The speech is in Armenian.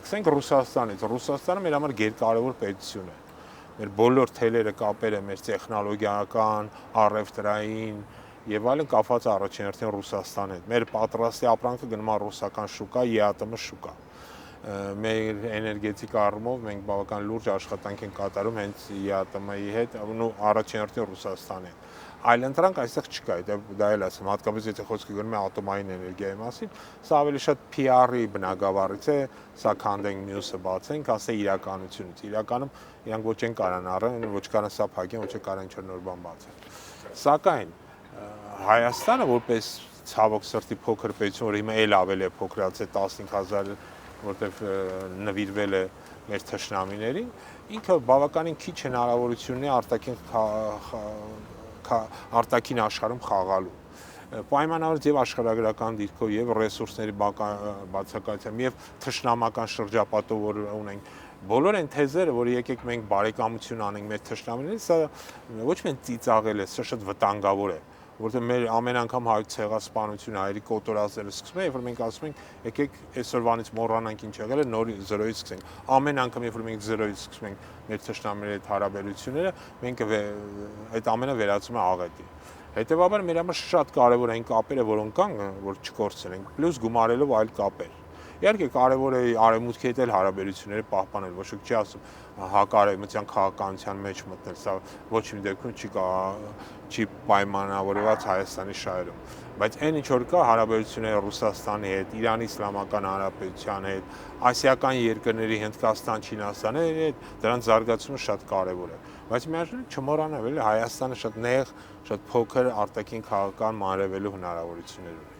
Սկսենք Ռուսաստանից։ Ռուսաստանը մեր համար գերկարևոր պետություն է։ Մեր բոլոր թելերը, կապերը, մեր տեխնոլոգիական, առևտրային եւ այլն կապված առաջին հերթին Ռուսաստանի հետ։ Մեր պատրաստի ապրանքը գնում է ռուսական շուկա, ԵԱՏՄ շուկա։ Մեր էներգետիկ առումով մենք բավական լուրջ աշխատանք ենք կատարում հենց ԵԱՏՄ-ի հետ, ու առաջին հերթին Ռուսաստանի հետ։ Այլ ընտրանք այստեղ չկա, դա էլ ասեմ, հատկապես եթե խոսքը գնում է ատոմային էներգիայի մասին, սա ավելի շատ PR-ի բնագավառից է, սա քանդենք մյուսը բացենք, ասե իրականությունից։ Իրականում իրանք ոչ են կարան առեն, ոչ կարան սա փակեն, ոչ կարան ինչ-որ նոր բան բացեն։ Սակայն Հայաստանը որպես ցավոք սրտի փոքր պետություն, որ հիմա էլ ավելի է փոքրացել 15000, որտեղ նվիրվել է մեր թշնամիներին, ինքը բավականին քիչ հնարավորություն ունի արտաքին աշխարհում խաղալու։ Պայմանավորված եւ աշխարհագրական դիրքով եւ ռեսուրսների բացակայությամբ եւ թշնամական շրջապատով, որ ունենք, բոլոր այն թեզերը, որ եկեք մենք բարեկամություն անենք մեր թշնամիներին, սա ոչ միայն ծիծաղել է, սա շատ վտանգավոր է, որտեղ մեր ամեն անգամ հայոց ցեղասպանությունը, հայերի կոտորածները սկսվում է, երբ որ մենք ասում ենք, եկեք այսօրվանից մոռանանք ինչ եղել է, նոր զրոյից սկսենք։ Ամեն անգամ, երբ որ մենք զրոյից սկսում ենք մեր թշնամիների հետ հարաբերությունները, մենք այդ ամենը վերածում է աղետի։ Հետևաբար մեր համար շատ կարևոր են կապերը, որոնք կան, որ չկորցնենք, պլյուս գումարելով այլ կապեր։ Իհարկե կարևոր է արևմուտքի հետ էլ հարաբերությունները պահպանել, ոչ ոք չի ասում հակարևմտյան քաղաքականության մեջ մտնել, սա ոչ մի դեպքում չի պայմանավորված Հայաստանի շահերում, բայց այն ինչ որ կա հարաբերությունները Ռուսաստանի հետ, Իրանի Իսլամական Հանրապետության հետ, ասիական երկրների Հնդկաստան, Չինաստանի հետ, դրանց զարգացումը շատ կարևոր է, բայց միաժամանակ չմոռանալ, էլի Հայաստանը շատ նեղ, շատ փոքր արտաքին քաղաքական մանրևելու հնարավորություններ ունի։